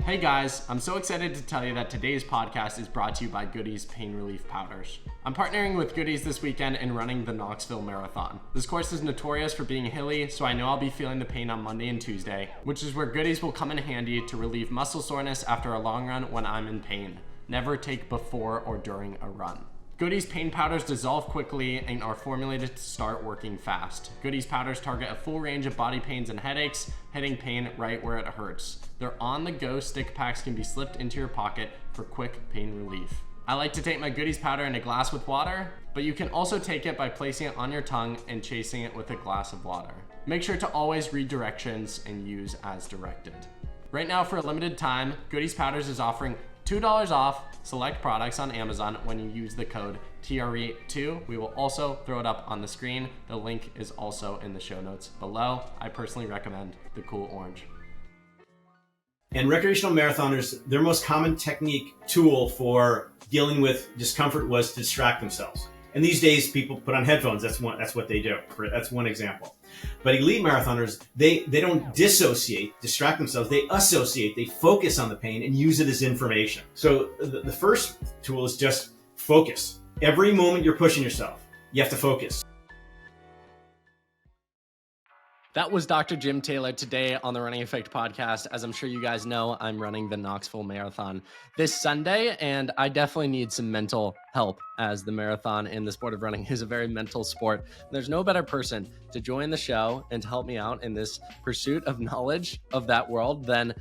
Hey guys, I'm so excited to tell you that today's podcast is brought to you by Goody's Pain Relief Powders. I'm partnering with Goody's this weekend and running the Knoxville Marathon. This course is notorious for being hilly, so I know I'll be feeling the pain on Monday and Tuesday, which is where Goody's will come in handy to relieve muscle soreness after a long run when I'm in pain. Never take before or during a run. Goody's pain powders dissolve quickly and are formulated to start working fast. Goody's powders target a full range of body pains and headaches, hitting pain right where it hurts. Their on-the-go stick packs can be slipped into your pocket for quick pain relief. I like to take my Goody's powder in a glass with water, but you can also take it by placing it on your tongue and chasing it with a glass of water. Make sure to always read directions and use as directed. Right now, for a limited time, Goody's Powders is offering $2 off select products on Amazon when you use the code TRE2. We will also throw it up on the screen. The link is also in the show notes below. I personally recommend the Cool Orange. And recreational marathoners, their most common technique tool for dealing with discomfort was to distract themselves. And these days, people put on headphones. That's what they do. That's one example. But elite marathoners, they don't distract themselves. They associate, they focus on the pain and use it as information. So the first tool is just focus. Every moment you're pushing yourself, you have to focus. That was Dr. Jim Taylor today on the Running Effect podcast. As I'm sure you guys know, I'm running the Knoxville Marathon this Sunday, and I definitely need some mental help, as the marathon in the sport of running is a very mental sport. There's no better person to join the show and to help me out in this pursuit of knowledge of that world than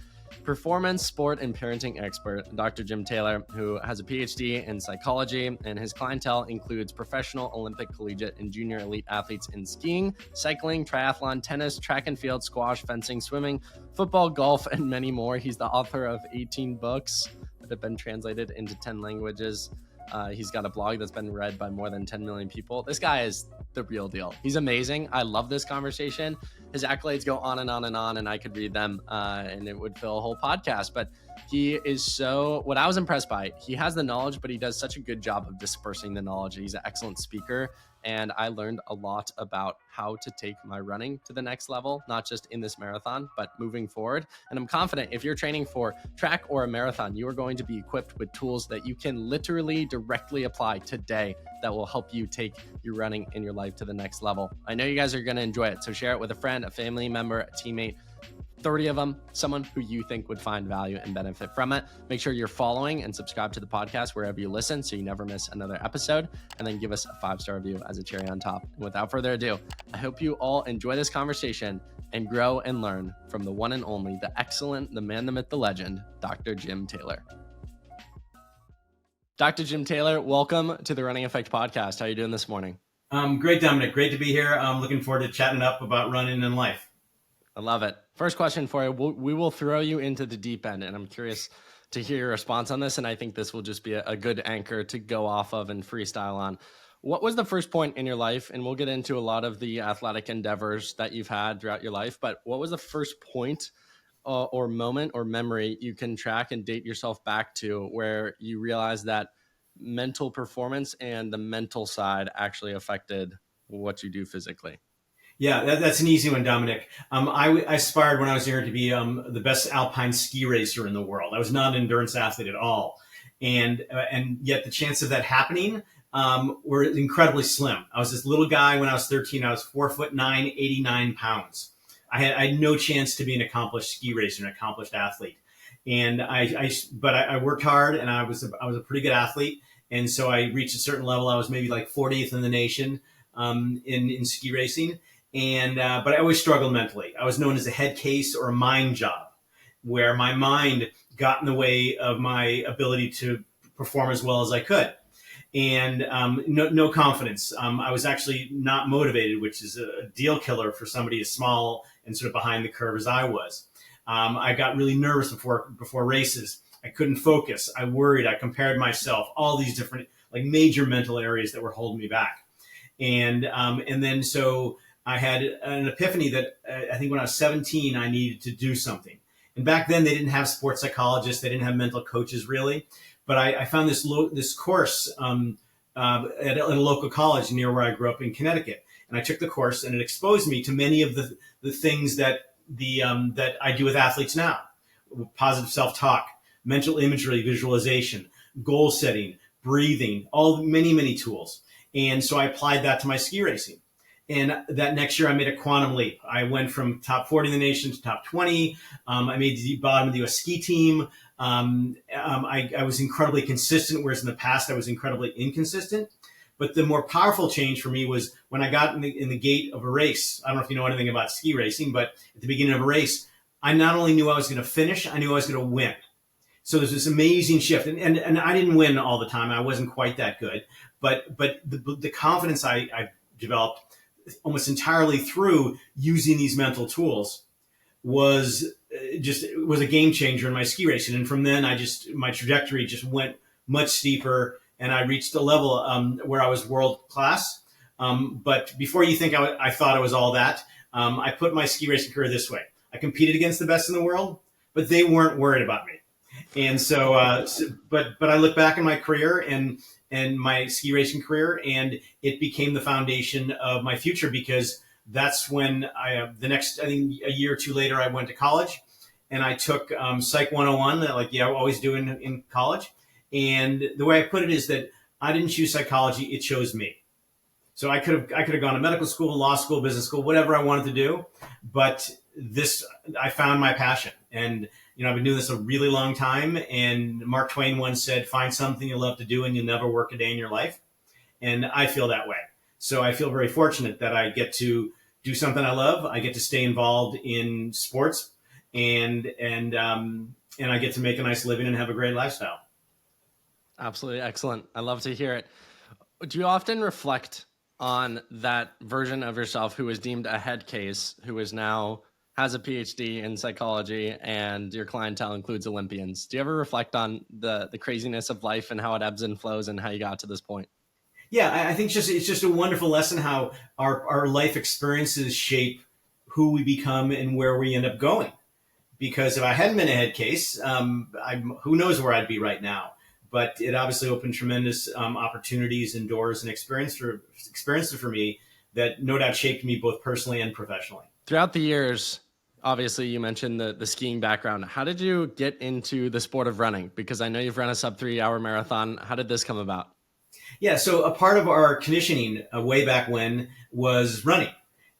performance, sport, and parenting expert, Dr. Jim Taylor, who has a Ph.D. in psychology, and his clientele includes professional, Olympic, collegiate, and junior elite athletes in skiing, cycling, triathlon, tennis, track and field, squash, fencing, swimming, football, golf, and many more. He's the author of 18 books that have been translated into 10 languages. He's got a blog that's been read by more than 10 million people. This guy is the real deal. He's amazing. I love this conversation. His accolades go on and on and on, and I could read them and it would fill a whole podcast. But he is what I was impressed by, he has the knowledge, but he does such a good job of dispersing the knowledge. He's an excellent speaker. And I learned a lot about how to take my running to the next level, not just in this marathon, but moving forward. And I'm confident if you're training for track or a marathon, you are going to be equipped with tools that you can literally directly apply today that will help you take your running in your life to the next level. I know you guys are going to enjoy it. So share it with a friend, a family member, a teammate, 30 of them, someone who you think would find value and benefit from it. Make sure you're following and subscribe to the podcast wherever you listen so you never miss another episode, and then give us a 5-star review as a cherry on top. And without further ado, I hope you all enjoy this conversation and grow and learn from the one and only, the excellent, the man, the myth, the legend, Dr. Jim Taylor. Dr. Jim Taylor, welcome to the Running Effect podcast. How are you doing this morning? Great, Dominic. Great to be here. I'm looking forward to chatting up about running and life. I love it. First question for you. We will throw you into the deep end, and I'm curious to hear your response on this, and I think this will just be a good anchor to go off of and freestyle on. What was the first point in your life, and we'll get into a lot of the athletic endeavors that you've had throughout your life, but what was the first point or moment or memory you can track and date yourself back to where you realized that mental performance and the mental side actually affected what you do physically? Yeah, that's an easy one, Dominic. I aspired when I was younger to be the best alpine ski racer in the world. I was not an endurance athlete at all. And yet the chance of that happening were incredibly slim. I was this little guy when I was 13. I was 4'9", 89 pounds. I had no chance to be an accomplished ski racer, an accomplished athlete. And but I worked hard, and I was a pretty good athlete. And so I reached a certain level. I was maybe like 40th in the nation in ski racing. And but I always struggled mentally. I was known as a head case or a mind job, where my mind got in the way of my ability to perform as well as I could. And no confidence. I was actually not motivated, which is a deal killer for somebody as small and sort of behind the curve as I was. I got really nervous before races. I couldn't focus. I worried. I compared myself. All these different like major mental areas that were holding me back. And then so I had an epiphany that I think when I was 17, I needed to do something. And back then they didn't have sports psychologists. They didn't have mental coaches really. But I found this course at a local college near where I grew up in Connecticut. And I took the course, and it exposed me to many of the things that I do with athletes now. positive self-talk, mental imagery, visualization, goal setting, breathing, many tools. And so I applied that to my ski racing. And that next year I made a quantum leap. I went from top 40 in the nation to top 20. I made the bottom of the U.S. ski team. I was incredibly consistent, whereas in the past I was incredibly inconsistent. But the more powerful change for me was when I got in the gate of a race. I don't know if you know anything about ski racing, but at the beginning of a race, I not only knew I was going to finish, I knew I was going to win. So there's this amazing shift. And I didn't win all the time. I wasn't quite that good. But the confidence I developed almost entirely through using these mental tools was a game changer in my ski racing. And from then my trajectory just went much steeper, and I reached a level where I was world class. But before you think I thought I was all that, I put my ski racing career this way. I competed against the best in the world, but they weren't worried about me. And but I look back in my career and my ski racing career, and it became the foundation of my future, because that's when I think a year or two later, I went to college and I took Psych 101, like I always do in college. And the way I put it is that I didn't choose psychology; it chose me. So I could have gone to medical school, law school, business school, whatever I wanted to do, but I found my passion. And I've been doing this a really long time. And Mark Twain once said, "Find something you love to do, and you'll never work a day in your life." And I feel that way. So I feel very fortunate that I get to do something I love. I get to stay involved in sports, and I get to make a nice living and have a great lifestyle. Absolutely excellent. I love to hear it. Do you often reflect on that version of yourself who was deemed a head case, who is now has a Ph.D. in psychology, and your clientele includes Olympians? Do you ever reflect on the craziness of life and how it ebbs and flows and how you got to this point? Yeah, I think it's just a wonderful lesson how our life experiences shape who we become and where we end up going. Because if I hadn't been a head case, who knows where I'd be right now. But it obviously opened tremendous opportunities and doors and experiences for me that no doubt shaped me both personally and professionally. Throughout the years, obviously you mentioned the skiing background. How did you get into the sport of running? Because I know you've run a sub 3-hour marathon. How did this come about? Yeah, so a part of our conditioning way back when was running.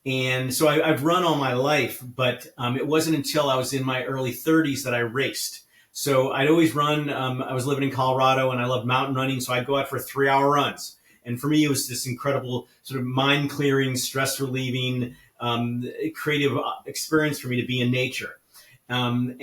And so I've run all my life, but it wasn't until I was in my early 30s that I raced. So I'd always run. I was living in Colorado, and I loved mountain running, so I'd go out for 3-hour runs. And for me, it was this incredible sort of mind-clearing, stress-relieving, creative experience for me to be in nature. And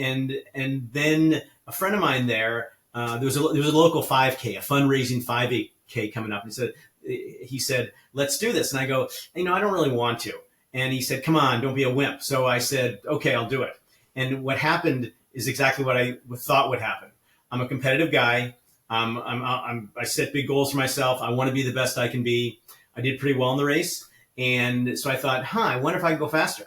then a friend of mine there was a local 5K, a fundraising 5K coming up. And he said, "Let's do this." And I go, I don't really want to. And he said, "Come on, don't be a wimp." So I said, "Okay, I'll do it." And what happened is exactly what I thought would happen. I'm a competitive guy. I set big goals for myself. I want to be the best I can be. I did pretty well in the race. And so I thought, I wonder if I can go faster.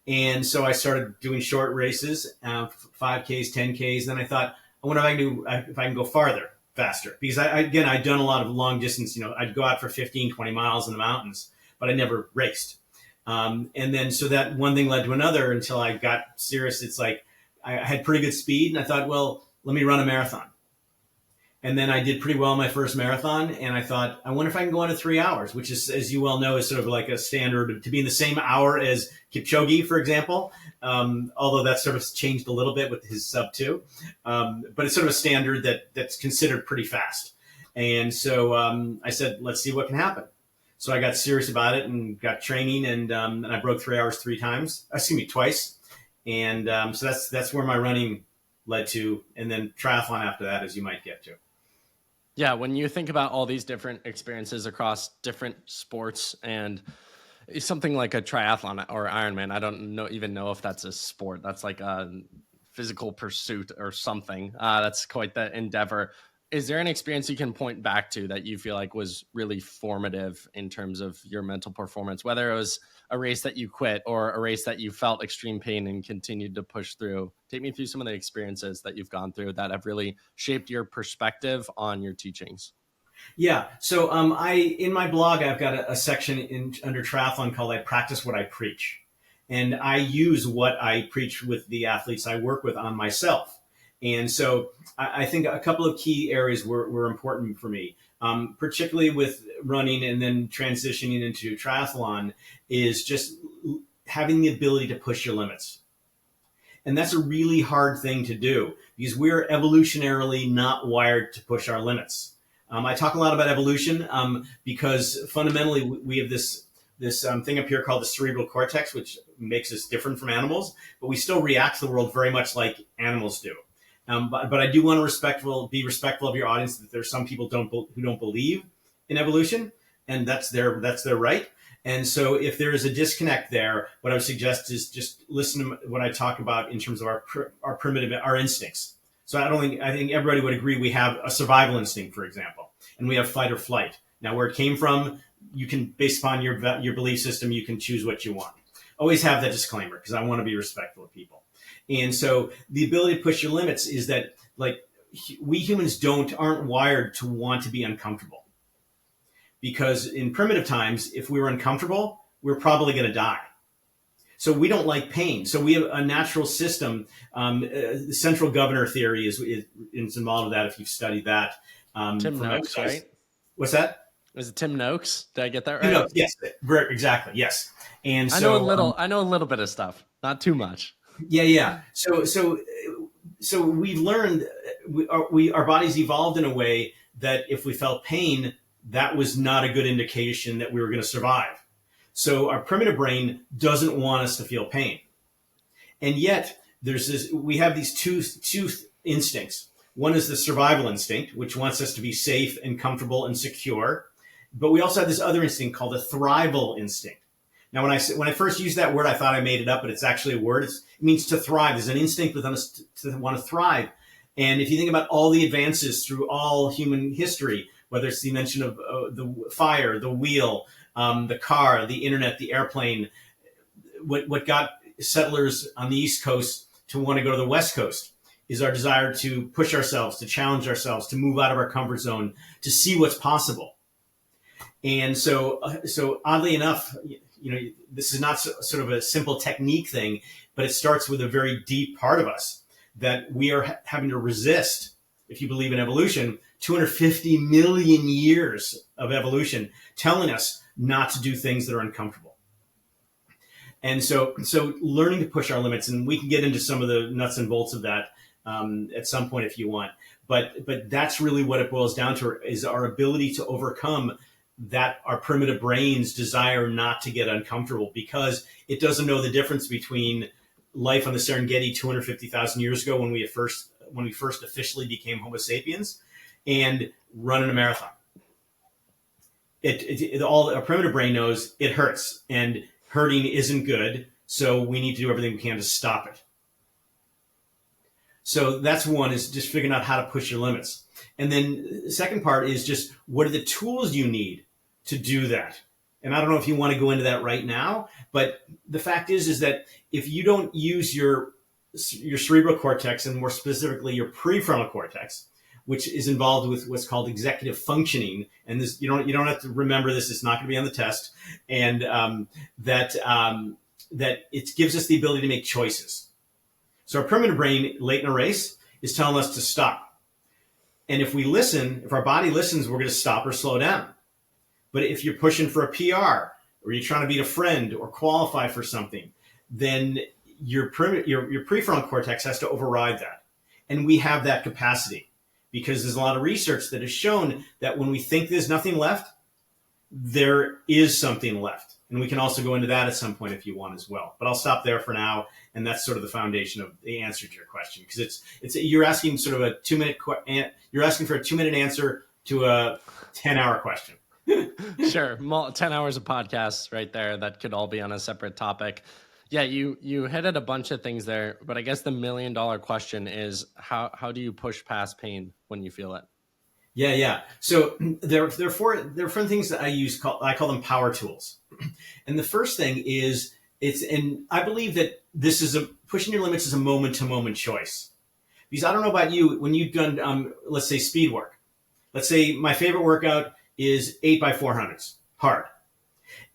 And so I started doing short races, 5Ks, 10Ks. Then I thought, I wonder if I can go farther, faster. Because I'd done a lot of long distance. I'd go out for 15, 20 miles in the mountains, but I never raced. And then so that one thing led to another until I got serious. It's like I had pretty good speed, and I thought, well, let me run a marathon. And then I did pretty well in my first marathon, and I thought, I wonder if I can go under 3 hours, which is, as you well know, is sort of like a standard to be in the same hour as Kipchoge, for example. Although that sort of changed a little bit with his sub 2. But it's sort of a standard that's considered pretty fast. And so I said, let's see what can happen. So I got serious about it and got training, and I broke 3 hours twice. And so that's where my running led to, and then triathlon after that, as you might get to. Yeah, when you think about all these different experiences across different sports and something like a triathlon or Ironman, I don't even know if that's a sport. That's like a physical pursuit or something. That's quite the endeavor. Is there an experience you can point back to that you feel like was really formative in terms of your mental performance, whether it was a race that you quit or a race that you felt extreme pain and continued to push through? Take me through some of the experiences that you've gone through that have really shaped your perspective on your teachings. Yeah. So in my blog, I've got a section under triathlon called "I Practice What I Preach." And I use what I preach with the athletes I work with on myself. And so I think a couple of key areas were important for me, particularly with running and then transitioning into triathlon, is just having the ability to push your limits. And that's a really hard thing to do because we're evolutionarily not wired to push our limits. I talk a lot about evolution because fundamentally we have this thing up here called the cerebral cortex, which makes us different from animals, but we still react to the world very much like animals do. But I do want to be respectful of your audience, that there's some people who don't believe in evolution, and that's their right. And so if there is a disconnect there, what I would suggest is just listen to what I talk about in terms of our instincts. So I think everybody would agree we have a survival instinct, for example, and we have fight or flight. Now, where it came from, you can, based upon your belief system, you can choose what you want. Always have that disclaimer because I want to be respectful of people. And so the ability to push your limits is that, like, we humans aren't wired to want to be uncomfortable. Because in primitive times, if we were uncomfortable, we're probably going to die. So we don't like pain. So we have a natural system. The central governor theory is involved with that, if you've studied that. Tim Noakes, right? What's that? Was it Tim Noakes? Did I get that right? Tim Noakes, yes, exactly, yes. And I know a little bit of stuff, not too much. Yeah. So we've learned our bodies evolved in a way that if we felt pain, that was not a good indication that we were going to survive. So our primitive brain doesn't want us to feel pain. And yet we have these two instincts. One is the survival instinct, which wants us to be safe and comfortable and secure. But we also have this other instinct called the thrival instinct. Now, when I first used that word, I thought I made it up, but it's actually a word. It means to thrive. There's an instinct within us to want to thrive. And if you think about all the advances through all human history, whether it's the invention of the fire, the wheel, the car, the internet, the airplane, what got settlers on the East Coast to want to go to the West Coast is our desire to push ourselves, to challenge ourselves, to move out of our comfort zone, to see what's possible. And so oddly enough, this is not sort of a simple technique thing, but it starts with a very deep part of us that we are having to resist. If you believe in evolution, 250 million years of evolution telling us not to do things that are uncomfortable. And so learning to push our limits, and we can get into some of the nuts and bolts of that at some point if you want. But that's really what it boils down to, is our ability to overcome that our primitive brain's desire not to get uncomfortable, because it doesn't know the difference between life on the Serengeti 250,000 years ago when we first officially became Homo sapiens and running a marathon. All our primitive brain knows it hurts, and hurting isn't good, so we need to do everything we can to stop it. So that's one, is just figuring out how to push your limits. And then the second part is just, what are the tools you need to do that? And I don't know if you want to go into that right now, but the fact is that if you don't use your cerebral cortex, and more specifically your prefrontal cortex, which is involved with what's called executive functioning, and this you don't have to remember this; it's not going to be on the test, and that it gives us the ability to make choices. So our primitive brain, late in a race, is telling us to stop, and if we listen, if our body listens, we're going to stop or slow down. But if you're pushing for a PR, or you're trying to beat a friend or qualify for something, then your prefrontal cortex has to override that. And we have that capacity, because there's a lot of research that has shown that when we think there's nothing left, there is something left. And we can also go into that at some point if you want as well. But I'll stop there for now. And that's sort of the foundation of the answer to your question, because you're asking sort of a 2-minute, you're asking for a 2-minute answer to a 10-hour question. Sure. 10 hours of podcasts right there. That could all be on a separate topic. Yeah, you hit at a bunch of things there, but I guess the $1 million question is how do you push past pain when you feel it? Yeah. So there are four things that I use. I call them power tools. And the first thing is and I believe that this is pushing your limits is a moment to moment choice. Because I don't know about you, when you've done let's say speed work. Let's say my favorite workout is 8x400s, hard.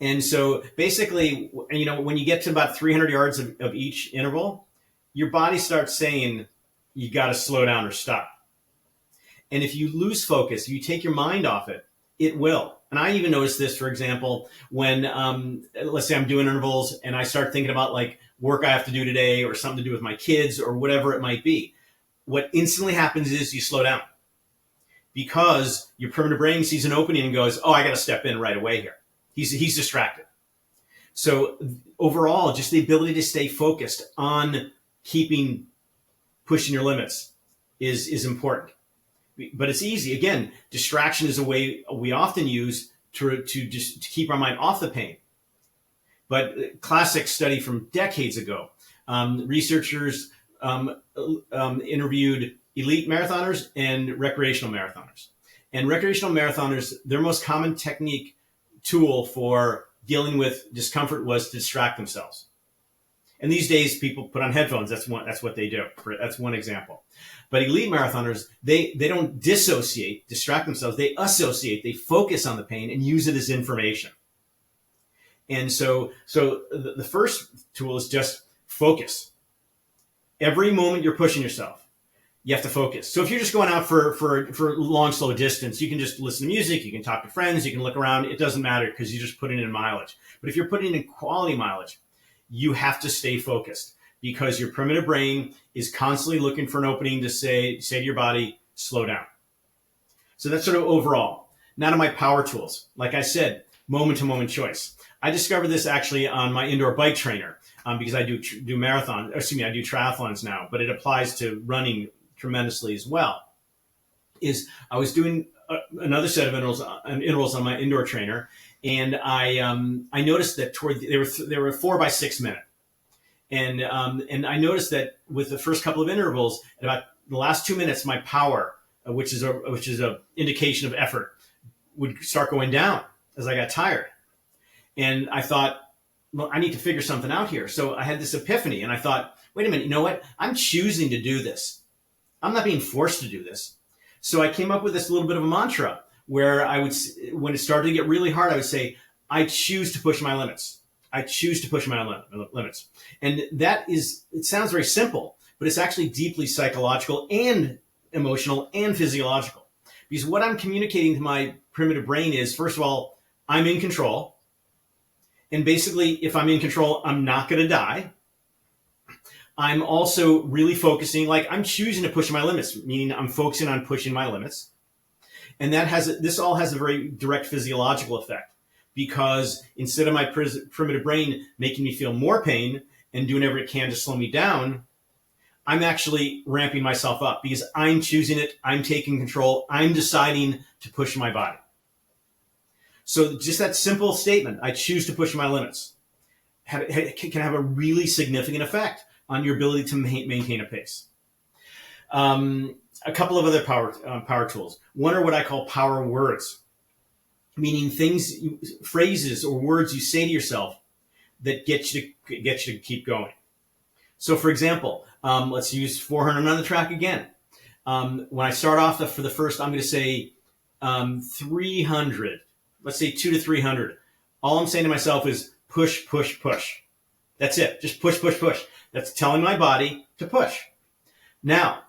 And so basically, when you get to about 300 yards of each interval, your body starts saying, you got to slow down or stop. And if you lose focus, you take your mind off it, it will. And I even noticed this, for example, when, let's say I'm doing intervals and I start thinking about like work I have to do today or something to do with my kids or whatever it might be. What instantly happens is you slow down because your primitive brain sees an opening and goes, oh, I got to step in right away here. He's distracted. So overall, just the ability to stay focused on pushing your limits is important. But it's easy. Again, distraction is a way we often use to keep our mind off the pain. But classic study from decades ago, researchers interviewed elite marathoners and recreational marathoners. And recreational marathoners, their most common tool for dealing with discomfort was to distract themselves. And these days, people put on headphones. That's what they do. That's one example. But elite marathoners, they don't distract themselves. They associate. They focus on the pain and use it as information. And so the first tool is just focus. Every moment you're pushing yourself, you have to focus. So if you're just going out for long, slow distance, you can just listen to music, you can talk to friends, you can look around. It doesn't matter because you're just putting in mileage. But if you're putting in quality mileage, you have to stay focused because your primitive brain is constantly looking for an opening to say to your body, slow down. So that's sort of overall. Now to my power tools. Like I said, moment-to-moment choice. I discovered this actually on my indoor bike trainer because I do triathlons now, but it applies to running tremendously as well. I was doing another set of intervals on my indoor trainer, and I noticed that they were 4 by 6 minute, and I noticed that with the first couple of intervals, at about the last 2 minutes, my power, which is a indication of effort, would start going down as I got tired, and I thought, well, I need to figure something out here. So I had this epiphany, and I thought, wait a minute, you know what? I'm choosing to do this. I'm not being forced to do this. So I came up with this little bit of a mantra where when it started to get really hard, I would say, I choose to push my limits. I choose to push my limits. And it sounds very simple, but it's actually deeply psychological and emotional and physiological. Because what I'm communicating to my primitive brain is, first of all, I'm in control. And basically, if I'm in control, I'm not going to die. I'm also really focusing, like I'm choosing to push my limits, meaning I'm focusing on pushing my limits. And this all has a very direct physiological effect because instead of my primitive brain making me feel more pain and doing whatever it can to slow me down, I'm actually ramping myself up because I'm choosing it. I'm taking control. I'm deciding to push my body. So just that simple statement, I choose to push my limits, can have a really significant effect on your ability to maintain a pace. A couple of other power tools. One are what I call power words, meaning phrases or words you say to yourself that get you to keep going. So for example, let's use 400 on the track again. When I start off for the first, I'm going to say 300. Let's say 2 to 300. All I'm saying to myself is push, push, push. That's it. Just push, push, push. That's telling my body to push. Now,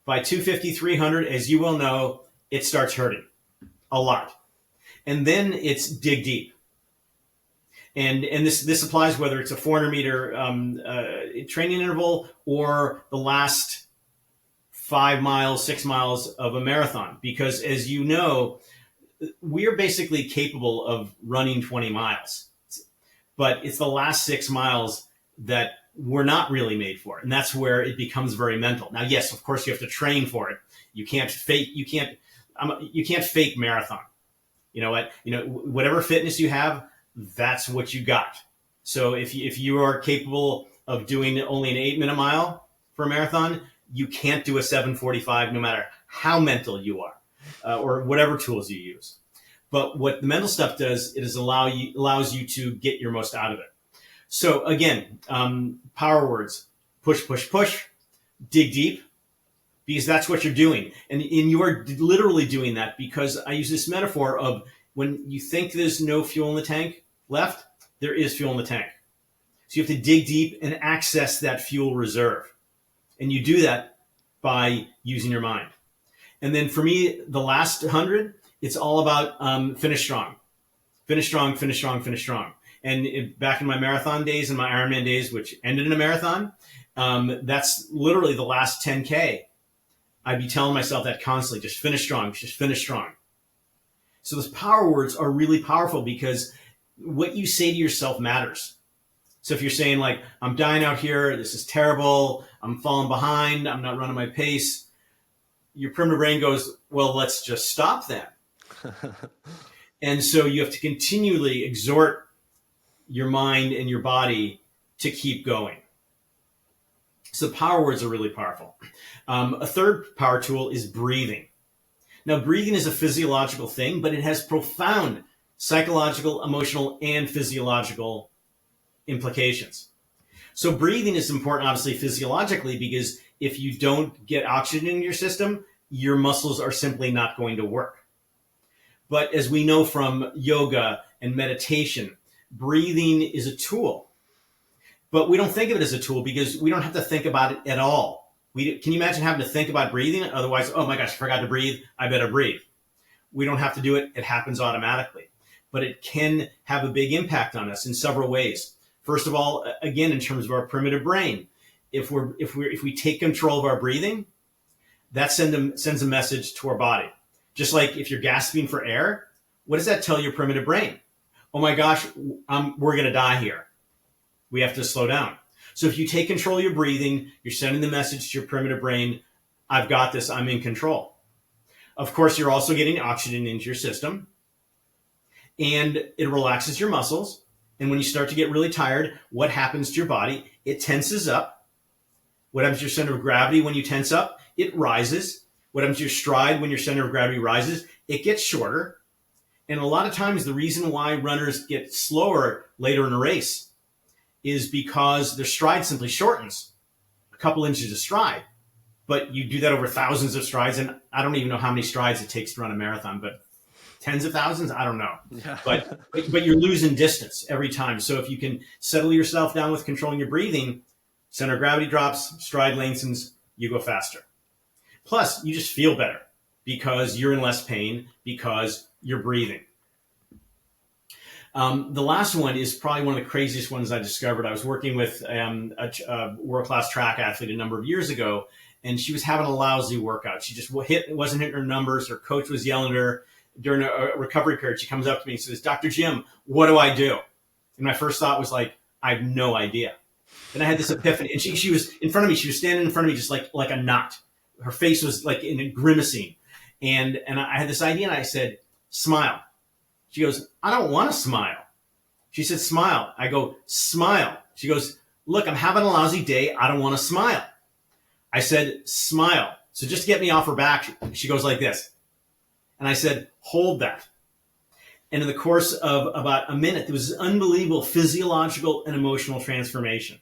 by 250, 300, as you well know, it starts hurting a lot. And then it's dig deep. And this applies whether it's a 400 meter training interval or the last 5 miles, 6 miles of a marathon. Because as you know, we're basically capable of running 20 miles. But it's the last 6 miles that we're not really made for. And that's where it becomes very mental. Now, yes, of course, you have to train for it. You can't fake marathon. You know what? Whatever fitness you have, that's what you got. So if you are capable of doing only an 8-minute mile for a marathon, you can't do a 7:45 no matter how mental you are or whatever tools you use. But what the mental stuff does, it allows you to get your most out of it. So again, power words, push, push, push, dig deep, because that's what you're doing. And you are literally doing that because I use this metaphor of when you think there's no fuel in the tank, left, there is fuel in the tank. So you have to dig deep and access that fuel reserve. And you do that by using your mind. And then for me, the last 100, it's all about finish strong. Finish strong, finish strong, finish strong. And back in my marathon days and my Ironman days, which ended in a marathon, that's literally the last 10K. I'd be telling myself that constantly, just finish strong, just finish strong. So those power words are really powerful because what you say to yourself matters. So if you're saying like, I'm dying out here, this is terrible, I'm falling behind, I'm not running my pace, your primitive brain goes, well, let's just stop then. And so you have to continually exhort your mind and your body to keep going. So power words are really powerful. A third power tool is breathing. Now, breathing is a physiological thing, but it has profound psychological, emotional, and physiological implications. So breathing is important, obviously, physiologically, because if you don't get oxygen in your system, your muscles are simply not going to work. But as we know from yoga and meditation, breathing is a tool. But we don't think of it as a tool because we don't have to think about it at all. Can you imagine having to think about breathing? Otherwise, oh my gosh, I forgot to breathe. I better breathe. We don't have to do it. It happens automatically. But it can have a big impact on us in several ways. First of all, again, in terms of our primitive brain, if we take control of our breathing, that sends a message to our body. Just like if you're gasping for air, what does that tell your primitive brain? Oh my gosh, we're going to die here. We have to slow down. So if you take control of your breathing, you're sending the message to your primitive brain, I've got this, I'm in control. Of course, you're also getting oxygen into your system, and it relaxes your muscles. And when you start to get really tired, what happens to your body? It tenses up. What happens to your center of gravity when you tense up? It rises. What happens to your stride when your center of gravity rises? It gets shorter. And a lot of times the reason why runners get slower later in a race is because their stride simply shortens a couple inches of stride. But you do that over thousands of strides, and I don't even know how many strides it takes to run a marathon, but tens of thousands? I don't know. Yeah. But you're losing distance every time. So if you can settle yourself down with controlling your breathing, center of gravity drops, stride lengthens, you go faster. Plus, you just feel better because you're in less pain because you're breathing. The last one is probably one of the craziest ones I discovered. I was working with a world-class track athlete a number of years ago, and she was having a lousy workout. She just wasn't hitting her numbers. Her coach was yelling at her. During a recovery period, she comes up to me and says, Dr. Jim, what do I do? And my first thought was like, I have no idea. Then I had this epiphany. And she was in front of me. She was standing in front of me just like a knot. Her face was like in a grimacing. And I had this idea, and I said, smile. She goes, I don't want to smile. She said, smile. I go, smile. She goes, look, I'm having a lousy day. I don't want to smile. I said, smile. So just to get me off her back, she goes like this. And I said, hold that. And in the course of about a minute, there was this unbelievable physiological and emotional transformation.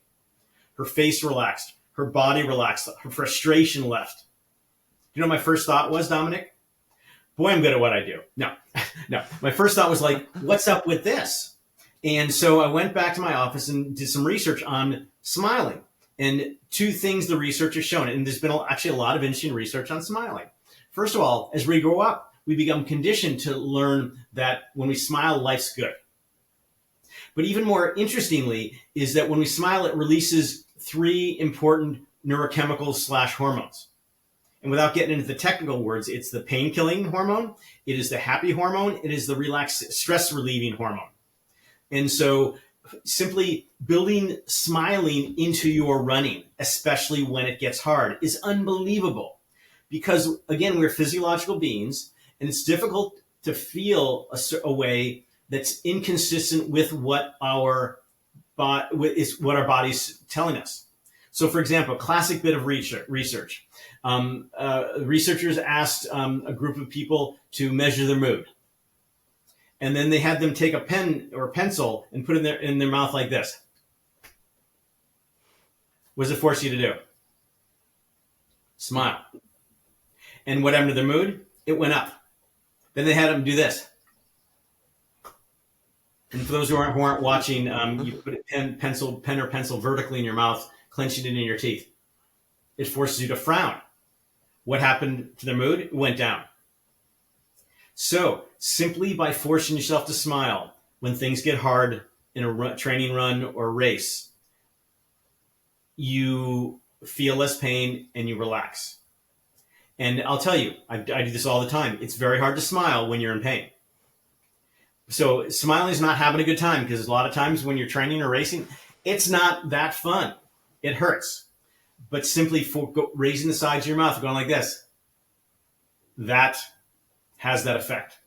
Her face relaxed. Her body relaxed. Her frustration left. You know what my first thought was, Dominic? Boy, I'm good at what I do. No. My first thought was like, what's up with this? And so I went back to my office and did some research on smiling. And two things the research has shown, and there's been actually a lot of interesting research on smiling. First of all, as we grow up, we become conditioned to learn that when we smile, life's good. But even more interestingly is that when we smile, it releases three important neurochemicals / hormones. And without getting into the technical words, it's the pain-killing hormone, it is the happy hormone, it is the relaxed, stress-relieving hormone. And so simply building smiling into your running, especially when it gets hard, is unbelievable. Because, again, we're physiological beings, and it's difficult to feel a way that's inconsistent with what our body's telling us. So, for example, a classic bit of research. Researchers asked a group of people to measure their mood. And then they had them take a pen or a pencil and put it in their mouth like this. What does it force you to do? Smile. And what happened to their mood? It went up. Then they had them do this. And for those who aren't watching, you put a pen or pencil vertically in your mouth, clenching it in your teeth. It forces you to frown. What happened to their mood? It went down. So simply by forcing yourself to smile when things get hard in a training run or race, you feel less pain and you relax. And I'll tell you, I do this all the time. It's very hard to smile when you're in pain. So smiling is not having a good time, because a lot of times when you're training or racing, it's not that fun. It hurts. But simply raising the sides of your mouth, going like this, that has that effect.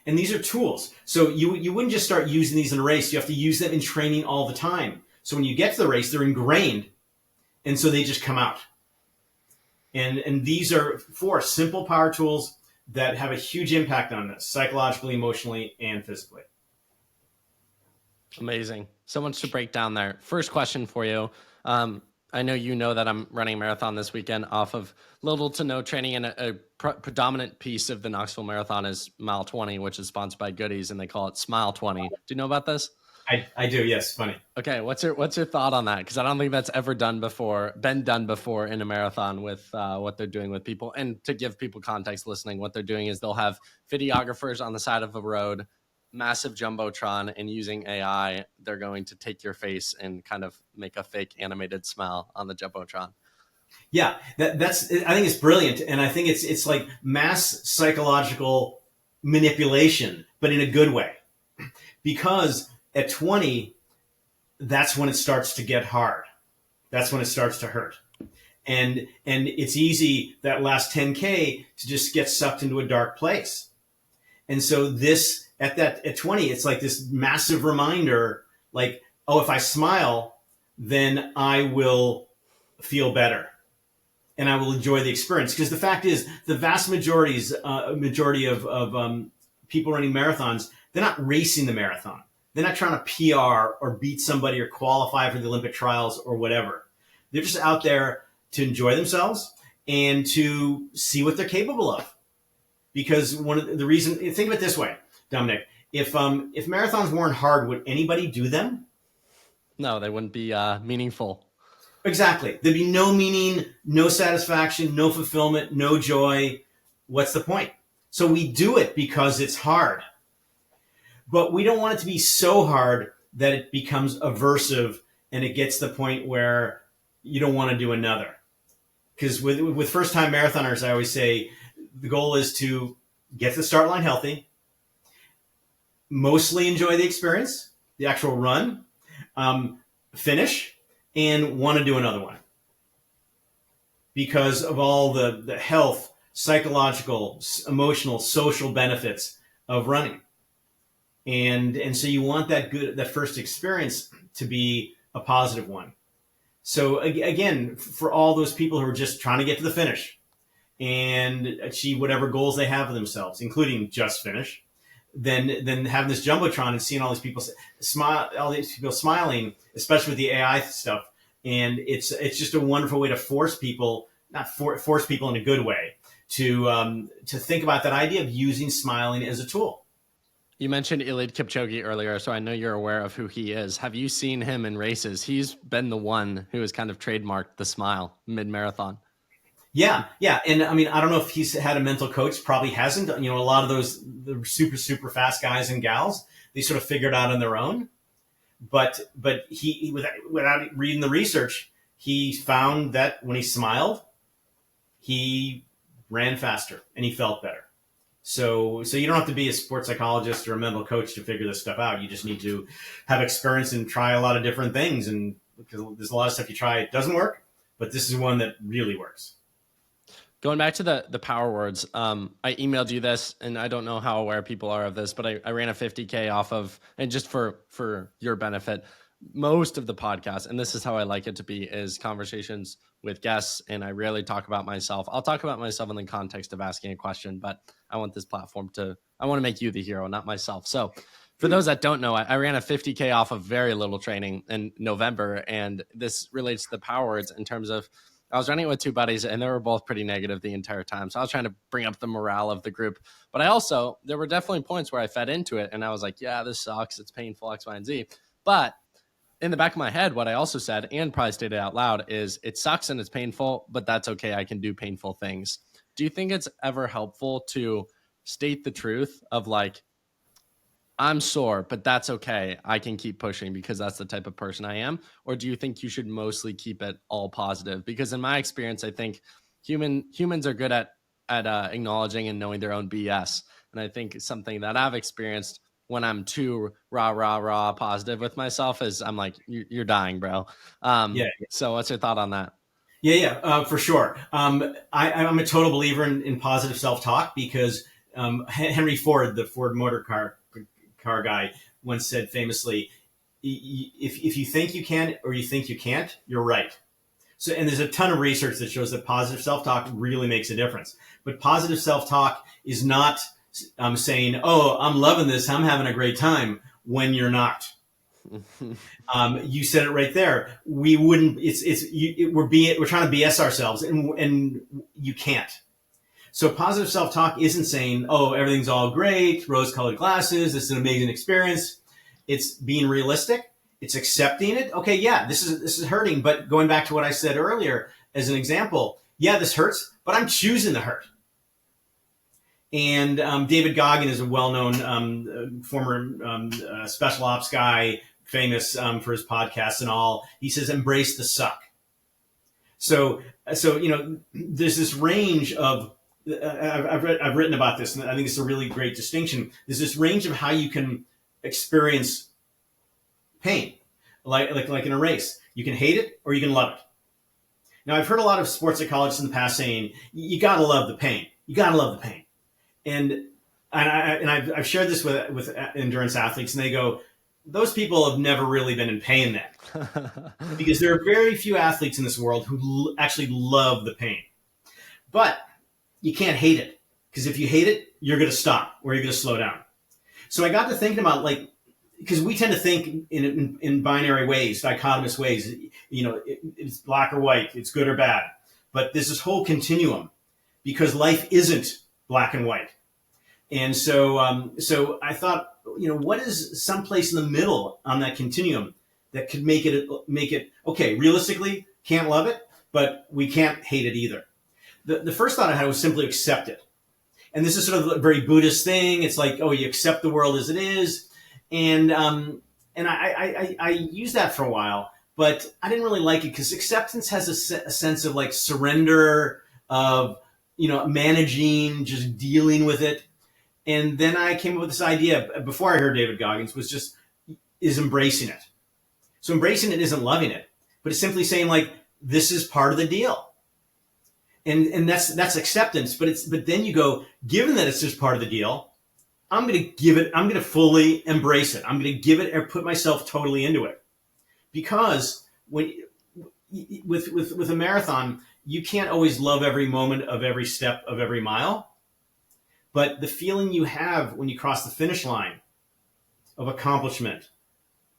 And these are tools. So you wouldn't just start using these in a race. You have to use them in training all the time. So when you get to the race, they're ingrained, and so they just come out. And these are 4 simple power tools that have a huge impact on us, psychologically, emotionally, and physically. Amazing. So much to break down there. First question for you. I know you know that I'm running a marathon this weekend off of little to no training, and a predominant piece of the Knoxville Marathon is mile 20, which is sponsored by Goodies, and they call it Smile 20. Do you know about this? I do, yes. Funny. Okay, what's your thought on that? Because I don't think that's ever been done before in a marathon with what they're doing with people. And to give people context listening, what they're doing is they'll have videographers on the side of a road, massive jumbotron, and using AI, they're going to take your face and kind of make a fake animated smile on the jumbotron. Yeah, that's. I think it's brilliant, and I think it's like mass psychological manipulation, but in a good way, because at 20, that's when it starts to get hard. That's when it starts to hurt, and it's easy that last 10K to just get sucked into a dark place, and so this at 20, it's like this massive reminder, like, oh, if I smile, then I will feel better. And I will enjoy the experience, because the fact is, the vast majority of people running marathons, they're not racing the marathon. They're not trying to PR or beat somebody or qualify for the Olympic trials or whatever. They're just out there to enjoy themselves and to see what they're capable of. Because one of the reason, think of it this way, Dominic, if marathons weren't hard, would anybody do them? No, they wouldn't be meaningful. Exactly. There'd be no meaning, no satisfaction, no fulfillment, no joy. What's the point? So we do it because it's hard. But we don't want it to be so hard that it becomes aversive and it gets to the point where you don't want to do another. Because with first-time marathoners, I always say the goal is to get to the start line healthy, mostly enjoy the experience, the actual run, finish, and want to do another one because of all the health, psychological, emotional, social benefits of running. And so you want that first experience to be a positive one. So again, for all those people who are just trying to get to the finish and achieve whatever goals they have for themselves, including just finish, then having this jumbotron and seeing all these people smile, all these people smiling, especially with the AI stuff, and it's just a wonderful way to force people, not force people in a good way, to think about that idea of using smiling as a tool. You mentioned Eliud Kipchoge earlier, so I know you're aware of who he is. Have you seen him in races? He's been the one who has kind of trademarked the smile mid-marathon. Yeah. And I mean, I don't know if he's had a mental coach, probably hasn't. A lot of the super fast guys and gals, they sort of figured out on their own. But he, without reading the research, he found that when he smiled, he ran faster and he felt better. So you don't have to be a sports psychologist or a mental coach to figure this stuff out. You just need to have experience and try a lot of different things. And because there's a lot of stuff you try, it doesn't work, but this is one that really works. Going back to the power words, I emailed you this, and I don't know how aware people are of this, but I ran a 50K off of, and just for your benefit, most of the podcast, and this is how I like it to be, is conversations with guests, and I rarely talk about myself. I'll talk about myself in the context of asking a question, but I want this platform I want to make you the hero, not myself. So for those that don't know, I ran a 50K off of very little training in November, and this relates to the power words in terms of I was running with two buddies and they were both pretty negative the entire time. So I was trying to bring up the morale of the group. But there were definitely points where I fed into it and I was like, yeah, this sucks. It's painful, X, Y, and Z. But in the back of my head, what I also said and probably stated out loud is it sucks and it's painful, but that's okay. I can do painful things. Do you think it's ever helpful to state the truth of like, I'm sore, but that's okay. I can keep pushing because that's the type of person I am? Or do you think you should mostly keep it all positive? Because in my experience, I think humans are good at acknowledging and knowing their own BS. And I think something that I've experienced when I'm too rah positive with myself is I'm like, you're dying, bro. Yeah. So what's your thought on that? Yeah, for sure. I'm a total believer in positive self-talk because Henry Ford, the Ford motor car guy, once said famously, if you think you can or you think you can't, you're right. So, and there's a ton of research that shows that positive self-talk really makes a difference. But positive self-talk is not saying, "Oh, I'm loving this, I'm having a great time," when you're not. You said it right there. We wouldn't. We're trying to BS ourselves, and you can't. So positive self-talk isn't saying, "Oh, everything's all great, rose-colored glasses. This is an amazing experience." It's being realistic. It's accepting it. Okay, yeah, this is hurting, but going back to what I said earlier as an example, yeah, this hurts, but I'm choosing the hurt. And David Goggin is a well-known former special ops guy, famous for his podcasts and all. He says, "Embrace the suck." So there's this range of. I've written about this, and I think it's a really great distinction. There's this range of how you can experience pain, like in a race. You can hate it or you can love it. Now, I've heard a lot of sports psychologists in the past saying, "You got to love the pain. You got to love the pain." And I've shared this with endurance athletes, and they go, "Those people have never really been in pain then," because there are very few athletes in this world who actually love the pain. But you can't hate it, because if you hate it, you're going to stop or you're going to slow down. So I got to thinking about, because we tend to think in binary ways, dichotomous ways. It's black or white, it's good or bad. But there's this whole continuum, because life isn't black and white. And so I thought, what is someplace in the middle on that continuum that could make it okay? Realistically, can't love it, but we can't hate it either. The first thought I had was simply accept it. And this is sort of a very Buddhist thing. It's like, oh, you accept the world as it is. And I used that for a while, but I didn't really like it because acceptance has a sense of like surrender, of managing, just dealing with it. And then I came up with this idea before I heard David Goggins is embracing it. So embracing it isn't loving it, but it's simply saying like, this is part of the deal. And that's acceptance. But then you go, given that it's just part of the deal, I'm going to fully embrace it. I'm going to give it or put myself totally into it. Because with a marathon, you can't always love every moment of every step of every mile. But the feeling you have when you cross the finish line of accomplishment,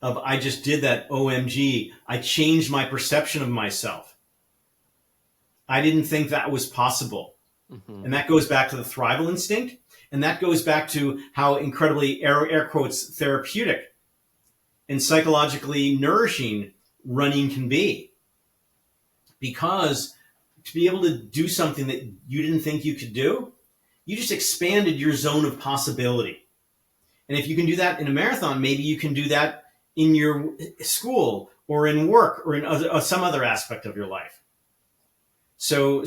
of I just did that, OMG, I changed my perception of myself. I didn't think that was possible. Mm-hmm. And that goes back to the thrival instinct. And that goes back to how incredibly, air quotes, therapeutic and psychologically nourishing running can be. Because to be able to do something that you didn't think you could do, you just expanded your zone of possibility. And if you can do that in a marathon, maybe you can do that in your school or in work or in some other aspect of your life. So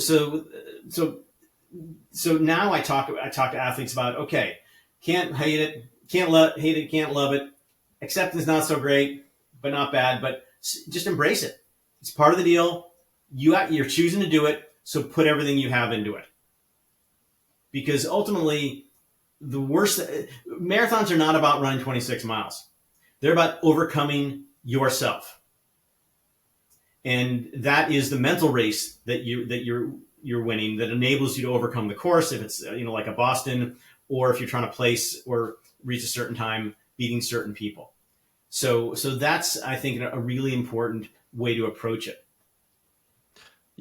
now I talk to athletes about, okay, can't hate it, can't love it. Acceptance not so great, but not bad. But just embrace it. It's part of the deal. You're choosing to do it, so put everything you have into it. Because ultimately, marathons are not about running 26 miles. They're about overcoming yourself. And that is the mental race that you're winning, that enables you to overcome the course. If it's like a Boston, or if you're trying to place or reach a certain time, beating certain people. So that's, I think, a really important way to approach it.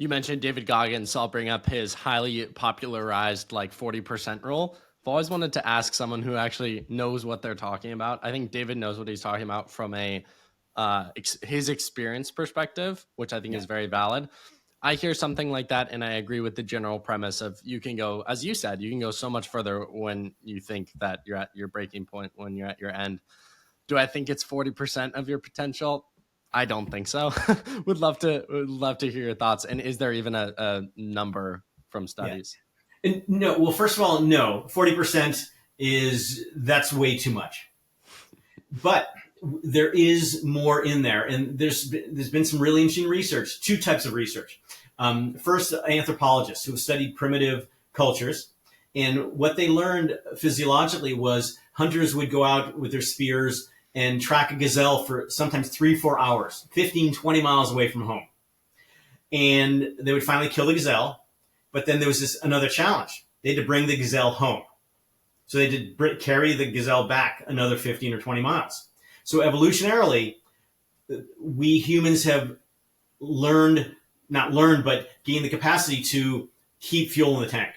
You mentioned David Goggins, so I'll bring up his highly popularized like 40% rule. I've always wanted to ask someone who actually knows what they're talking about. I think David knows what he's talking about from a his experience perspective, which I think Yeah. is very valid. I hear something like that, and I agree with the general premise of you can go, as you said, you can go so much further when you think that you're at your breaking point, when you're at your end. Do I think it's 40% of your potential? I don't think so. would love to hear your thoughts. And is there even a number from Yeah. studies? And no, well, first of all, no, 40% that's way too much. But there is more in there, and there's been some really interesting research. Two types of research. First, anthropologists who have studied primitive cultures, and what they learned physiologically was hunters would go out with their spears and track a gazelle for sometimes 3-4 hours, 15, 20 miles away from home, and they would finally kill the gazelle. But then there was another challenge. They had to bring the gazelle home. So they did carry the gazelle back another 15 or 20 miles. So evolutionarily, we humans have not learned, but gained the capacity to keep fuel in the tank.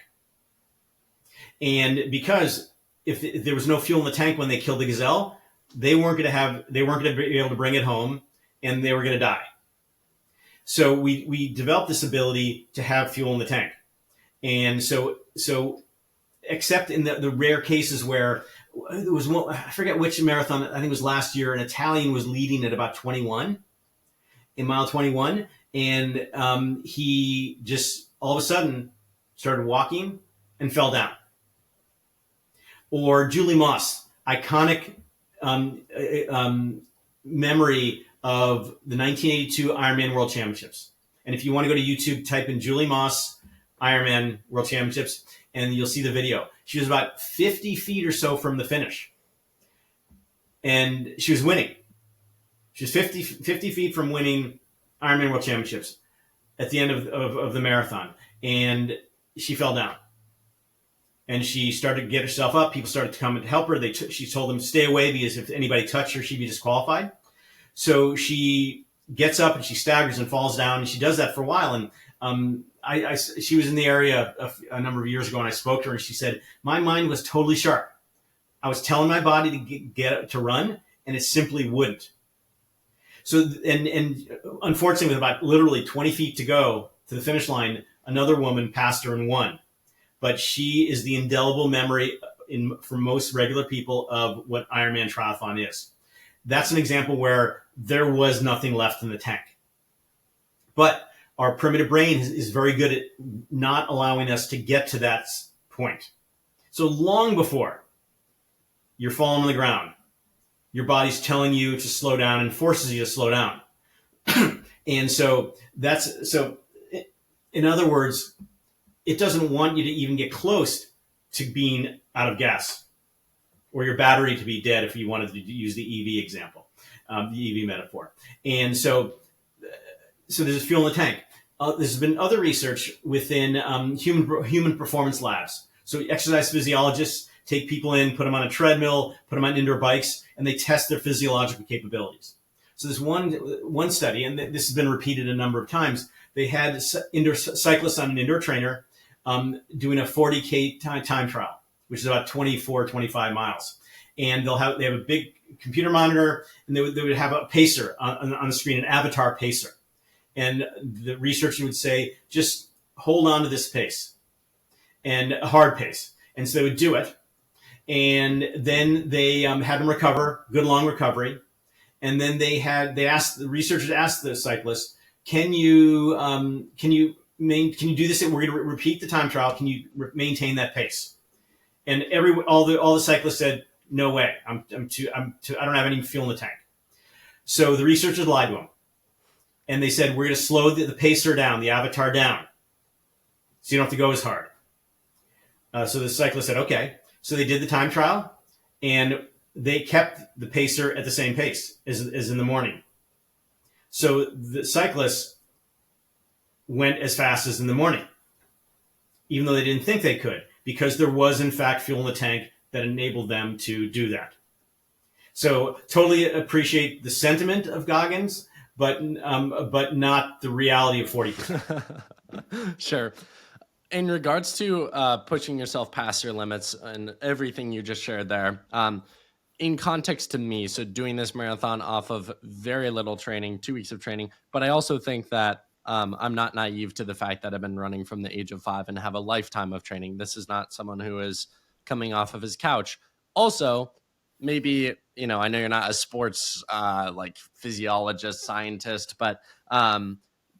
And because if there was no fuel in the tank when they killed the gazelle, they weren't going to be able to bring it home, and they were going to die. So we developed this ability to have fuel in the tank. And so except in the rare cases where there was one, I forget which marathon, I think it was last year, an Italian was leading at about 21, in mile 21, and he just all of a sudden started walking and fell down. Or Julie Moss, iconic memory of the 1982 Ironman World Championships. And if you want to go to YouTube, type in Julie Moss Ironman World Championships, and you'll see the video. She was about 50 feet or so from the finish, and she was winning. She was 50 feet from winning Ironman World Championships at the end of the marathon, and she fell down. And she started to get herself up. People started to come and help her. She told them to stay away because if anybody touched her, she'd be disqualified. So she gets up and she staggers and falls down, and she does that for a while. And she was in the area a number of years ago, and I spoke to her, and she said, my mind was totally sharp. I was telling my body to get to run, and it simply wouldn't. So, and unfortunately, with about literally 20 feet to go to the finish line, another woman passed her and won. But she is the indelible memory for most regular people of what Ironman triathlon is. That's an example where there was nothing left in the tank. But our primitive brain is very good at not allowing us to get to that point. So long before you're falling on the ground, your body's telling you to slow down and forces you to slow down. And so in other words, it doesn't want you to even get close to being out of gas or your battery to be dead, if you wanted to use the EV example, the EV metaphor. And so there's fuel in the tank. There's been other research within human performance labs. So exercise physiologists take people in, put them on a treadmill, put them on indoor bikes, and they test their physiological capabilities. So there's one study, and this has been repeated a number of times. They had indoor cyclists on an indoor trainer doing a 40K time trial, which is about 24, 25 miles. And they have a big computer monitor, and they would have a pacer on the screen, an avatar pacer. And the researcher would say, just hold on to this pace, and a hard pace. And so they would do it. And then they had them recover, good long recovery. And then the researchers asked the cyclists, can you do this? We're going to repeat the time trial. Can you maintain that pace? And all the cyclists said, no way. I don't have any fuel in the tank. So the researchers lied to them. And they said, we're going to slow the pacer down, the avatar down, so you don't have to go as hard. So the cyclist said, okay. So they did the time trial, and they kept the pacer at the same pace as in the morning. So the cyclists went as fast as in the morning, even though they didn't think they could, because there was, in fact, fuel in the tank that enabled them to do that. So totally appreciate the sentiment of Goggins, but not the reality of 40%. Sure. In regards to pushing yourself past your limits and everything you just shared there, in context to me, so doing this marathon off of very little training, 2 weeks of training, but I also think that I'm not naive to the fact that I've been running from the age of 5 and have a lifetime of training. This is not someone who is coming off of his couch. Also, maybe, I know you're not a sports like physiologist, scientist, but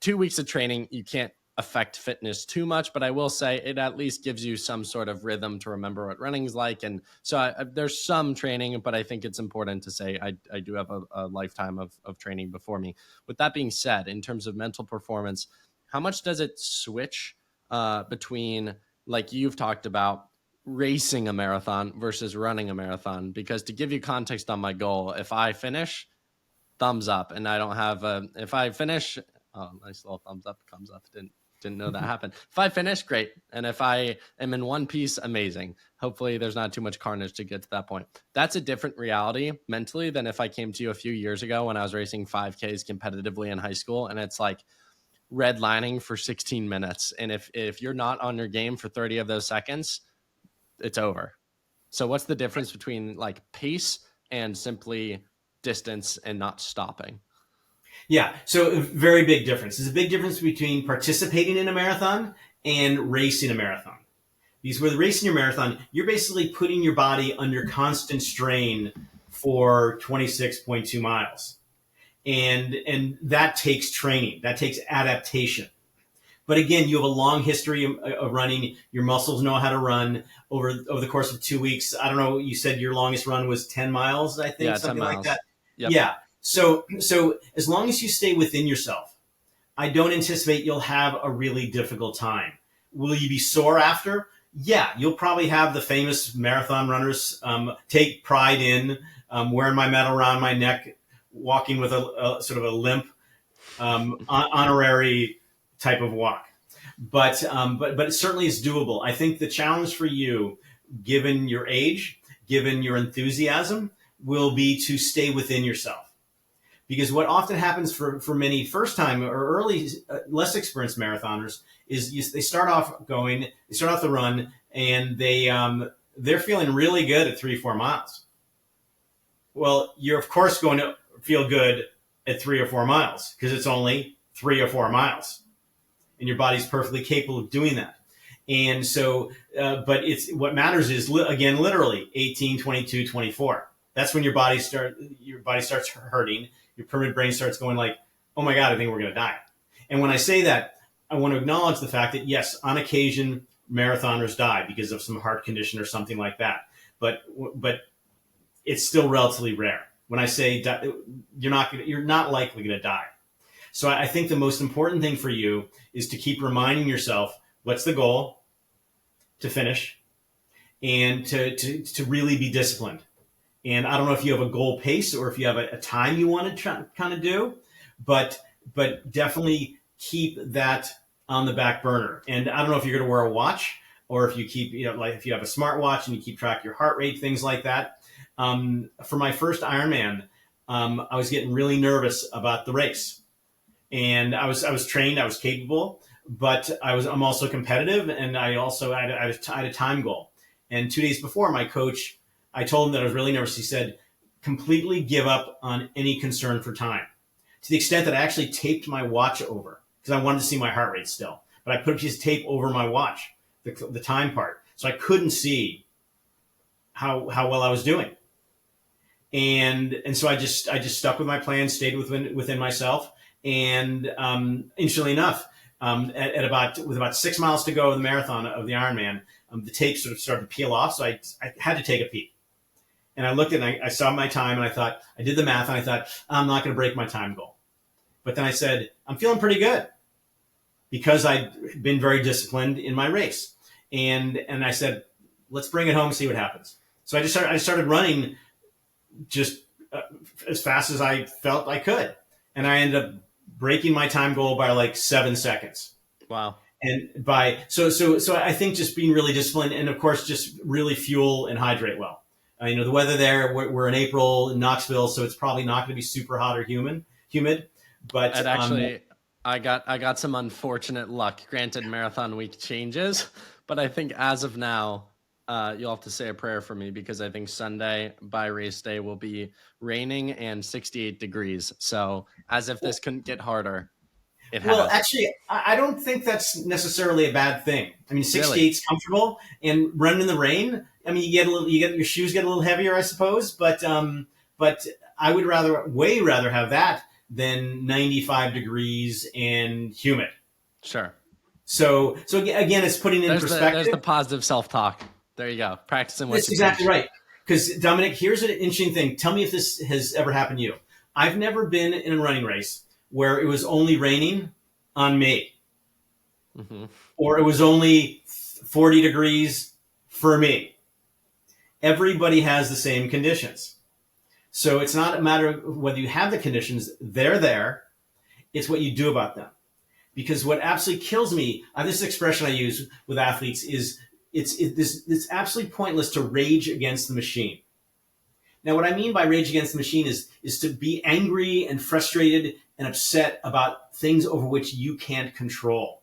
2 weeks of training, you can't affect fitness too much, but I will say it at least gives you some sort of rhythm to remember what running's like. And so there's some training, but I think it's important to say I do have a lifetime of training before me. With that being said, in terms of mental performance, how much does it switch between, like you've talked about, racing a marathon versus running a marathon? Because to give you context on my goal, if I finish, thumbs up, and I don't have if I finish, oh, nice little thumbs up comes up. Didn't know that happened. If I finish, great. And if I am in one piece, amazing. Hopefully there's not too much carnage to get to that point. That's a different reality mentally than if I came to you a few years ago when I was racing 5Ks competitively in high school. And it's like redlining for 16 minutes. And if you're not on your game for 30 of those seconds, it's over. So what's the difference between like pace and simply distance and not stopping? Yeah, so a very big difference. There's a big difference between participating in a marathon and racing a marathon. Because with racing your marathon, you're basically putting your body under constant strain for 26.2 miles. And that takes training. That takes adaptation. But again, you have a long history of running. Your muscles know how to run over the course of 2 weeks. I don't know. You said your longest run was 10 miles, I think, Yeah, something 10 like miles. that. Yep. Yeah. So as long as you stay within yourself, I don't anticipate you'll have a really difficult time. Will you be sore after? Yeah, you'll probably have the famous marathon runners take pride in wearing my medal around my neck, walking with a sort of a limp, honorary type of walk. But it certainly is doable. I think the challenge for you, given your age, given your enthusiasm, will be to stay within yourself. Because what often happens for many first time or early, less experienced marathoners is they start off the run, and they're feeling really good at 3-4 miles. Well, you're of course going to feel good at 3 or 4 miles because it's only 3 or 4 miles, and your body's perfectly capable of doing that. And so, but it's what matters is again, literally 18, 22, 24. That's when your body starts hurting. Your primitive brain starts going like, oh my God, I think we're going to die. And when I say that, I want to acknowledge the fact that yes, on occasion, marathoners die because of some heart condition or something like that. But it's still relatively rare. When I say you're not likely going to die. So I think the most important thing for you is to keep reminding yourself, what's the goal? To finish and to really be disciplined. And I don't know if you have a goal pace or if you have a time you want to kind of do, but definitely keep that on the back burner. And I don't know if you're going to wear a watch or if you keep, like if you have a smartwatch and you keep track of your heart rate, things like that. For my first Ironman, I was getting really nervous about the race, and I was trained, I was capable, but I'm also competitive, and I also had a time goal. And 2 days before, my coach, I told him that I was really nervous. He said, completely give up on any concern for time, to the extent that I actually taped my watch over because I wanted to see my heart rate still. But I put a piece of tape over my watch, the time part, so I couldn't see how well I was doing. And so I just stuck with my plan, stayed within myself, and interestingly enough, with about 6 miles to go of the marathon of the Ironman, the tape sort of started to peel off, so I had to take a peek. And I looked at it and I saw my time, and I did the math, and I thought, I'm not going to break my time goal. But then I said, I'm feeling pretty good because I'd been very disciplined in my race. And I said, let's bring it home and see what happens. So I started running just as fast as I felt I could. And I ended up breaking my time goal by like 7 seconds. Wow. And so I think just being really disciplined, and of course, just really fuel and hydrate well. The weather there, we're in April in Knoxville, so it's probably not going to be super hot or humid. But And actually, I got some unfortunate luck. Granted, marathon week changes, but I think as of now, you'll have to say a prayer for me because I think Sunday by race day will be raining and 68 degrees. So as if this couldn't get harder, it Well, has. actually, I don't think that's necessarily a bad thing. I mean, Really? 68 is comfortable, and running in the rain. I mean, you get your shoes get a little heavier, I suppose, but I would way rather have that than 95 degrees and humid. Sure. So again, it's putting in There's perspective. the positive self-talk. There you go. Practicing what That's you exactly preach. right. Because Dominic, here's an interesting thing. Tell me if this has ever happened to you. I've never been in a running race where it was only raining on me, Hmm. or it was only 40 degrees for me. Everybody has the same conditions. So it's not a matter of whether you have the conditions, they're there. It's what you do about them. Because what absolutely kills me, this expression I use with athletes is it's absolutely pointless to rage against the machine. Now, what I mean by rage against the machine is to be angry and frustrated and upset about things over which you can't control.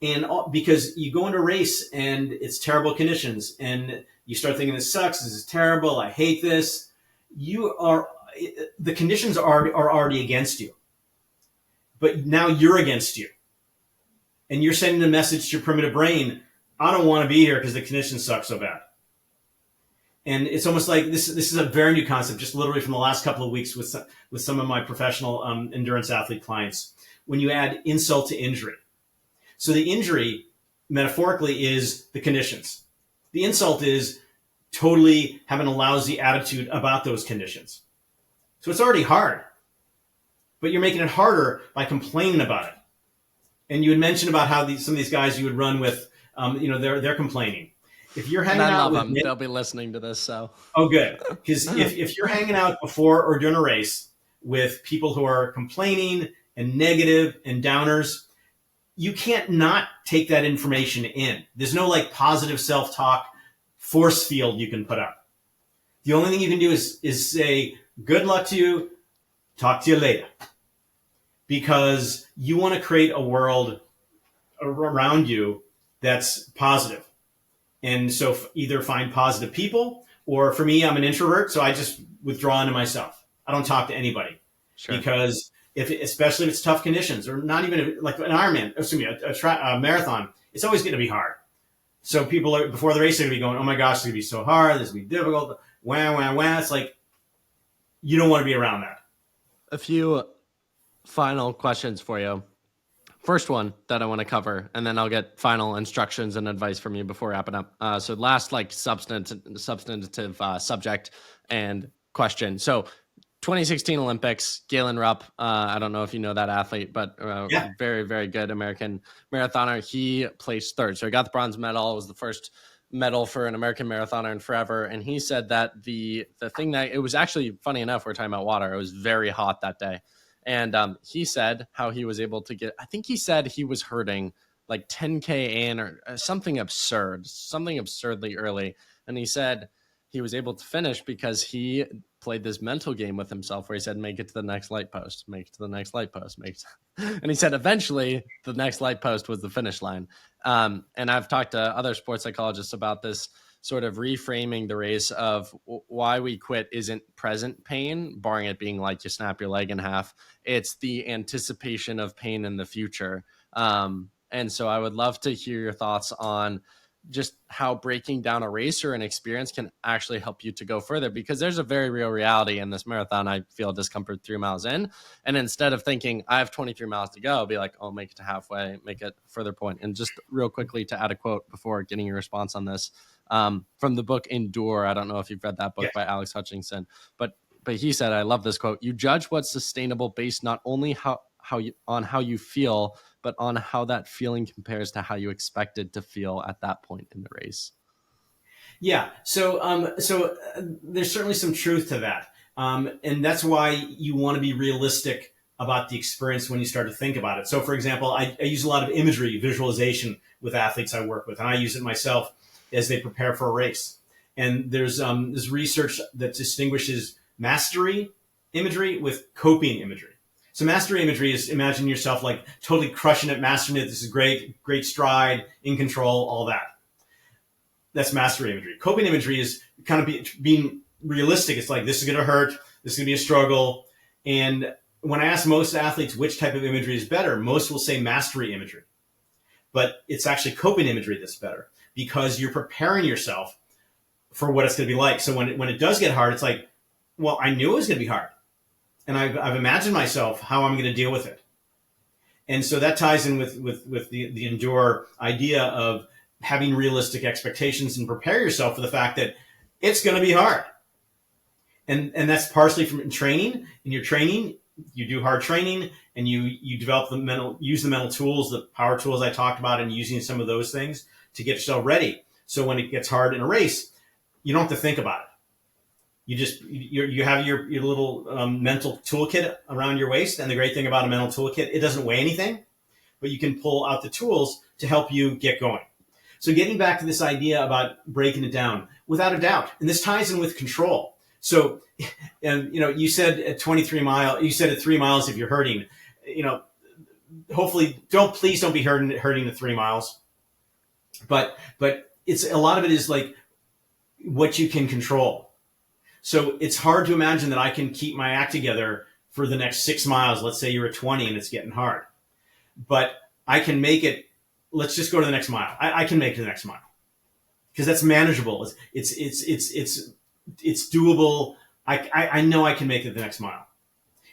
And because you go into a race and it's terrible conditions and you start thinking this sucks, this is terrible, I hate this. The conditions are already against you, but now you're against you. And you're sending a message to your primitive brain, I don't want to be here because the conditions suck so bad. And it's almost like this is a very new concept, just literally from the last couple of weeks with some of my professional endurance athlete clients. When you add insult to injury, so the injury metaphorically is the conditions. The insult is totally having a lousy attitude about those conditions. So it's already hard, but you're making it harder by complaining about it. And you had mentioned about how some of these guys you would run with, they're complaining. If you're And hanging I out love with them. They'll be listening to this. So, oh, good. Because if you're hanging out before or during a race with people who are complaining and negative and downers, you can't not take that information in. There's no like positive self-talk force field you can put up. The only thing you can do is say, good luck to you, talk to you later. Because you want to create a world around you that's positive. And so either find positive people, or for me, I'm an introvert, so I just withdraw into myself. I don't talk to anybody sure. because especially if it's tough conditions, or not even like an Ironman, a marathon, it's always going to be hard. So people are before the race are going to be going, "Oh my gosh, it's going to be so hard. This is going to be difficult." Wah wah wah. It's like you don't want to be around that. A few final questions for you. First one that I want to cover, and then I'll get final instructions and advice from you before wrapping up. So last like substantive subject and question. So 2016 Olympics, Galen Rupp. I don't know if you know that athlete, but Yeah. very, very good American marathoner. He placed third. So he got the bronze medal. It was the first medal for an American marathoner in forever. And he said that the thing that it was actually funny enough, we're talking about water. It was very hot that day. And he said how he was able to get, I think he said he was hurting like 10K in or something absurd, something absurdly early. And he said he was able to finish because he played this mental game with himself where he said, make it to the next light post, make it to the next light post, and he said eventually the next light post was the finish line. And I've talked to other sports psychologists about this sort of reframing the race of why we quit isn't present pain, barring it being like you snap your leg in half. It's the anticipation of pain in the future. And so I would love to hear your thoughts on just how breaking down a race or an experience can actually help you to go further, because there's a very real reality in this marathon. I feel discomfort 3 miles in. And instead of thinking I have 23 miles to go, I'll be like, oh, make it to halfway, make it further point. And just real quickly to add a quote before getting your response on this, from the book Endure. I don't know if you've read that book by Alex Hutchinson, but he said, I love this quote. You judge what's sustainable based not only on how you feel, but on how that feeling compares to how you expected to feel at that point in the race. Yeah. So there's certainly some truth to that. And that's why you want to be realistic about the experience when you start to think about it. So for example, I use a lot of imagery, visualization with athletes I work with, and I use it myself as they prepare for a race. And there's research that distinguishes mastery imagery with coping imagery. So mastery imagery is imagine yourself like totally crushing it, mastering it. This is great, great stride, in control, all that. That's mastery imagery. Coping imagery is kind of being realistic. It's like, this is going to hurt. This is going to be a struggle. And when I ask most athletes which type of imagery is better, most will say mastery imagery. But it's actually coping imagery that's better because you're preparing yourself for what it's going to be like. So when it does get hard, it's like, well, I knew it was going to be hard. And I've imagined myself how I'm going to deal with it. And so that ties in with the endure idea of having realistic expectations and prepare yourself for the fact that it's going to be hard. And that's partially from training. In your training, you do hard training and you develop use the mental tools, the power tools I talked about, and using some of those things to get yourself ready. So when it gets hard in a race, you don't have to think about it. You have your little mental toolkit around your waist. And the great thing about a mental toolkit, it doesn't weigh anything, but you can pull out the tools to help you get going. So getting back to this idea about breaking it down, without a doubt, and this ties in with control. So, you said at 23 miles, you said at 3 miles if you're hurting, hopefully please don't be hurting the 3 miles. But it's a lot of it is like what you can control. So it's hard to imagine that I can keep my act together for the next 6 miles. Let's say you're at 20 and it's getting hard, but I can make it. Let's just go to the next mile. I can make it to the next mile because that's manageable. It's doable. I know I can make it to the next mile.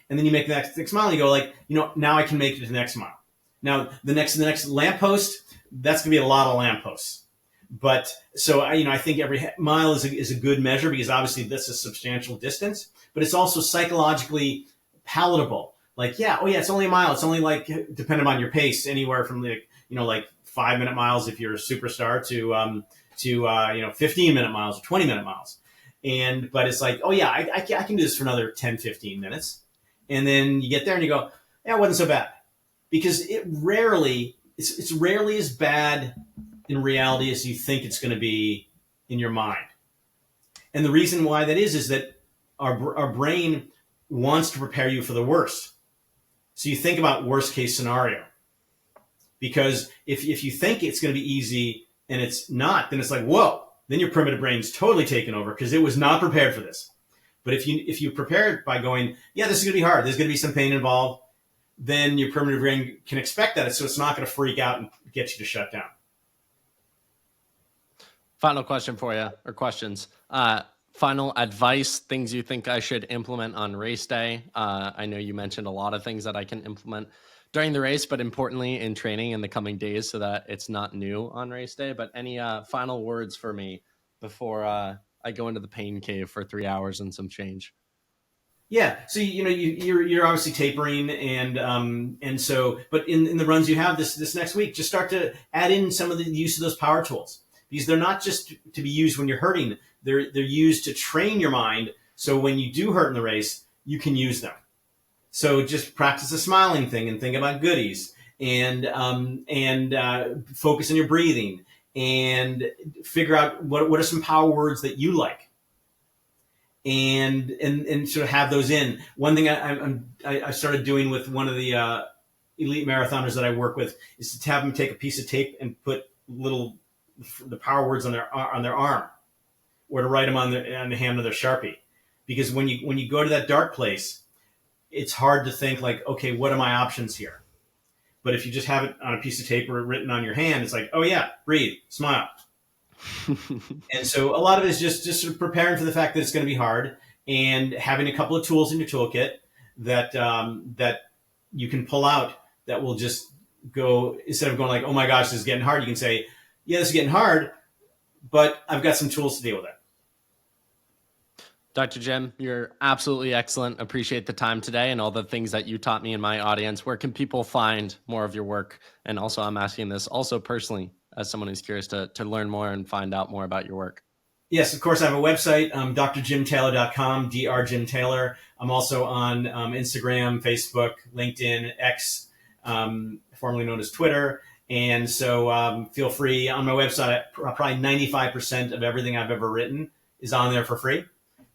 And then you make the next mile and you go like, now I can make it to the next mile. Now the next lamppost, that's gonna be a lot of lampposts. But so I think every mile is a good measure because obviously that's a substantial distance, but it's also psychologically palatable. Like, it's only a mile. It's only like, depending on your pace, anywhere from like 5-minute miles if you're a superstar to 15-minute miles or 20-minute miles. But it's like, I can do this for another 10, 15 minutes. And then you get there and you go, it wasn't so bad. Because it's rarely as bad in reality as you think it's going to be in your mind. And the reason why that is that our brain wants to prepare you for the worst. So you think about worst case scenario. Because if you think it's going to be easy and it's not, then it's like, whoa, then your primitive brain's totally taken over because it was not prepared for this. But if you prepare it by going, this is going to be hard, there's going to be some pain involved, then your primitive brain can expect that, so it's not going to freak out and get you to shut down. Final question for you, or questions. Final advice, things you think I should implement on race day. I know you mentioned a lot of things that I can implement during the race, but importantly in training in the coming days so that it's not new on race day. But any final words for me before I go into the pain cave for 3 hours and some change? Yeah. So, you're obviously tapering and so, but in the runs you have this next week, just start to add in some of the use of those power tools because they're not just to be used when you're hurting. They're used to train your mind. So when you do hurt in the race, you can use them. So just practice the smiling thing and think about goodies and focus on your breathing and figure out what are some power words that you like and sort of have those in. One thing I started doing with one of the elite marathoners that I work with is to have them take a piece of tape and put the power words on their arm or to write them on the hand of their Sharpie. Because when you go to that dark place, it's hard to think like, okay, what are my options here? But if you just have it on a piece of tape or written on your hand, it's like, breathe, smile. And so a lot of it is just sort of preparing for the fact that it's going to be hard and having a couple of tools in your toolkit that you can pull out that will just go, instead of going like, oh my gosh, this is getting hard, you can say, this is getting hard, but I've got some tools to deal with it. Dr. Jim, you're absolutely excellent. Appreciate the time today and all the things that you taught me and my audience. Where can people find more of your work? And also, I'm asking this also personally as someone who's curious to learn more and find out more about your work. Yes, of course. I have a website, drjimtaylor.com, Dr. Jim Taylor. I'm also on Instagram, Facebook, LinkedIn, X, formerly known as Twitter. And so feel free on my website. Probably 95% of everything I've ever written is on there for free.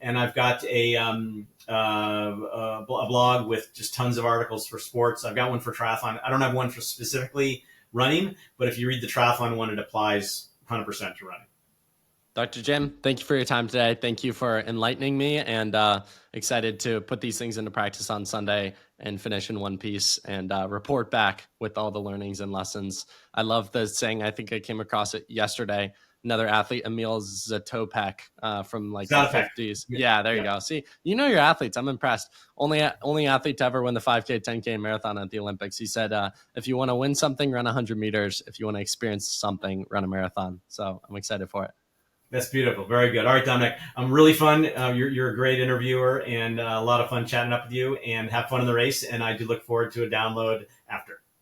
and I've got a blog with just tons of articles for sports. I've got one for triathlon. I don't have one for specifically running, but if you read the triathlon one, it applies 100% to running. Dr. Jim, thank you for your time today. Thank you for enlightening me, and excited to put these things into practice on Sunday and finish in one piece and report back with all the learnings and lessons. I love the saying, I think I came across it yesterday. Another athlete, Emil Zatopek, from like the 50s. Yeah, there you go. See, you know your athletes. I'm impressed. Only athlete to ever win the 5K, 10K marathon at the Olympics. He said, if you want to win something, run 100 meters. If you want to experience something, run a marathon. So I'm excited for it. That's beautiful. Very good. All right, Dominic. Really fun. You're a great interviewer, and a lot of fun chatting up with you. And have fun in the race. And I do look forward to a download after.